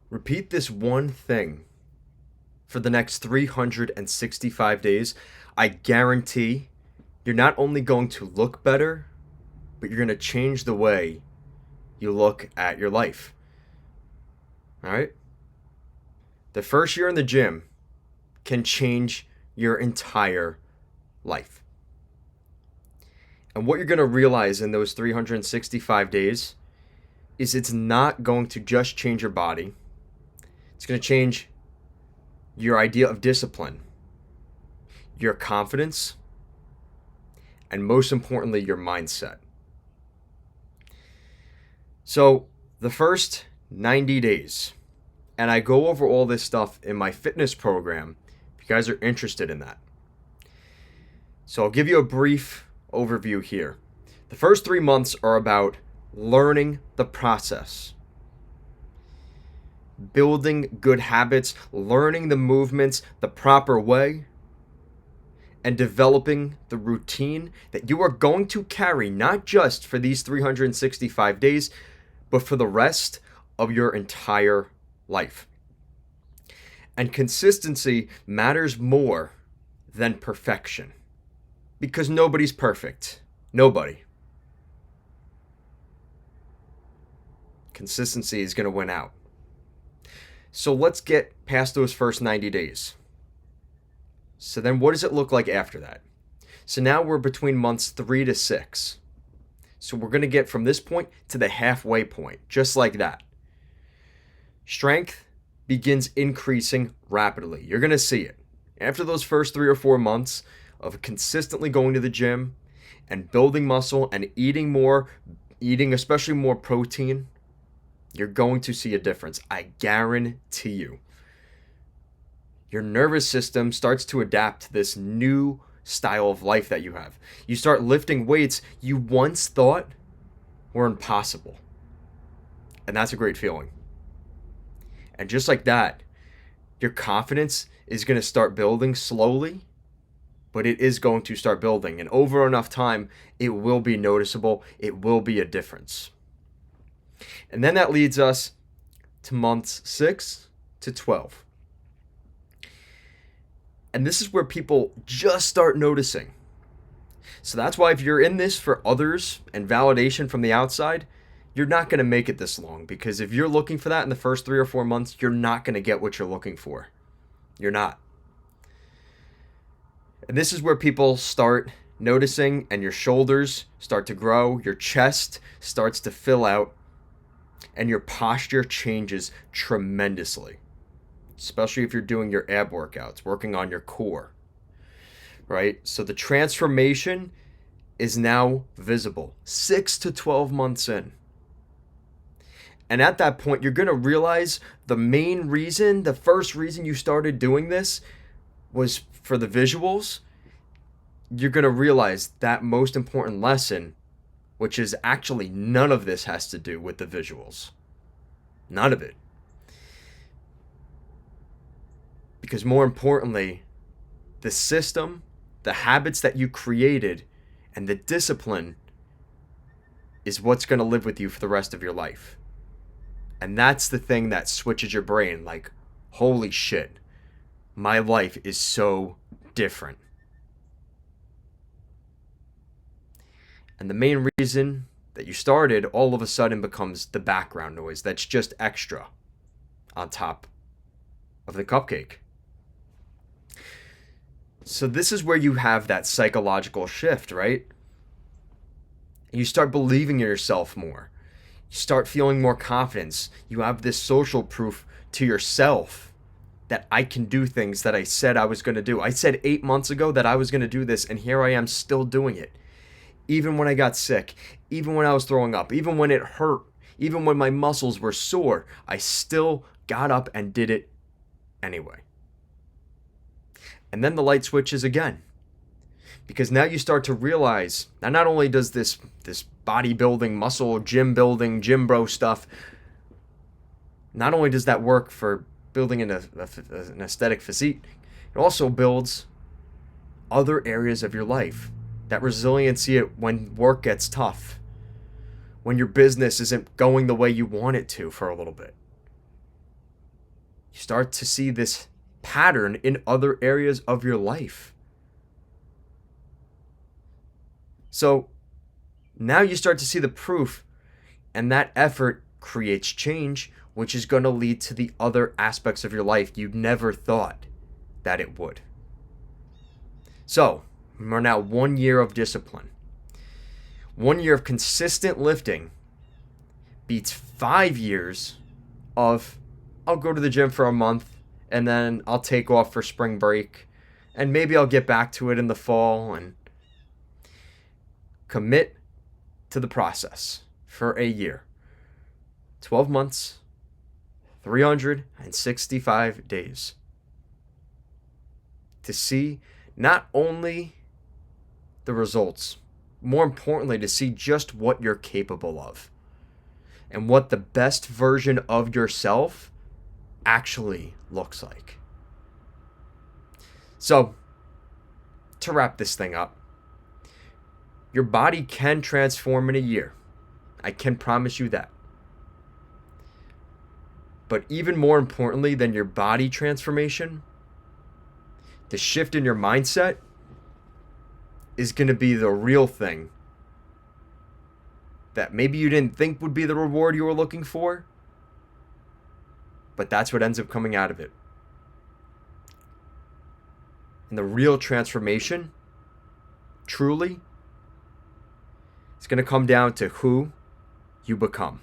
Repeat this one thing for the next 365 days. I guarantee you're not only going to look better, but you're going to change the way you look at your life. All right? The first year in the gym can change your entire life. And what you're going to realize in those 365 days is it's not going to just change your body, it's going to change your idea of discipline, your confidence, and most importantly, your mindset. So, the first 90 days, and I go over all this stuff in my fitness program if you guys are interested in that. So, I'll give you a brief overview here. The first 3 months are about learning the process, building good habits, learning the movements the proper way, and developing the routine that you are going to carry not just for these 365 days, but for the rest of your entire life. And consistency matters more than perfection because nobody's perfect. Nobody. Consistency is going to win out. So let's get past those first 90 days. So then what does it look like after that? So now we're between months 3 to 6. So we're going to get from this point to the halfway point, just like that. Strength begins increasing rapidly. You're going to see it. After those first 3 or 4 months of consistently going to the gym and building muscle and eating especially more protein, you're going to see a difference. I guarantee you. Your nervous system starts to adapt to this new style of life that you have. You start lifting weights you once thought were impossible. And that's a great feeling. And just like that, your confidence is going to start building slowly, but it is going to start building. And over enough time, it will be noticeable. It will be a difference. And then that leads us to months 6 to 12. And this is where people just start noticing. So that's why if you're in this for others and validation from the outside, you're not going to make it this long. Because if you're looking for that in the first 3 or 4 months, you're not going to get what you're looking for. You're not. And this is where people start noticing and your shoulders start to grow, your chest starts to fill out, and your posture changes tremendously. Especially if you're doing your ab workouts, working on your core, right? So the transformation is now visible 6 to 12 months in. And at that point, you're going to realize the first reason you started doing this was for the visuals. You're going to realize that most important lesson, which is actually none of this has to do with the visuals. None of it. Because more importantly, the system, the habits that you created, and the discipline is what's going to live with you for the rest of your life. And that's the thing that switches your brain like, holy shit, my life is so different. And the main reason that you started all of a sudden becomes the background noise that's just extra on top of the cupcake. So this is where you have that psychological shift, right? You start believing in yourself more. You start feeling more confidence. You have this social proof to yourself that I can do things that I said I was going to do. I said 8 months ago that I was going to do this, and here I am still doing it. Even when I got sick, even when I was throwing up, even when it hurt, even when my muscles were sore, I still got up and did it anyway. And then the light switches again. Because now you start to realize that not only does this bodybuilding, muscle, gym building, gym bro stuff, not only does that work for building an aesthetic physique, it also builds other areas of your life. That resiliency when work gets tough, when your business isn't going the way you want it to for a little bit. You start to see this pattern in other areas of your life. So now you start to see the proof, and that effort creates change, which is going to lead to the other aspects of your life you never thought that it would. So, we're now 1 year of discipline. 1 year of consistent lifting beats 5 years of, I'll go to the gym for a month and then I'll take off for spring break and maybe I'll get back to it in the fall. And commit to the process for a year. 12 months, 365 days. To see not only the results, more importantly, to see just what you're capable of and what the best version of yourself actually looks like. So, to wrap this thing up, your body can transform in a year. I can promise you that. But even more importantly than your body transformation, the shift in your mindset is going to be the real thing that maybe you didn't think would be the reward you were looking for, but that's what ends up coming out of it. And the real transformation, truly, it's going to come down to who you become.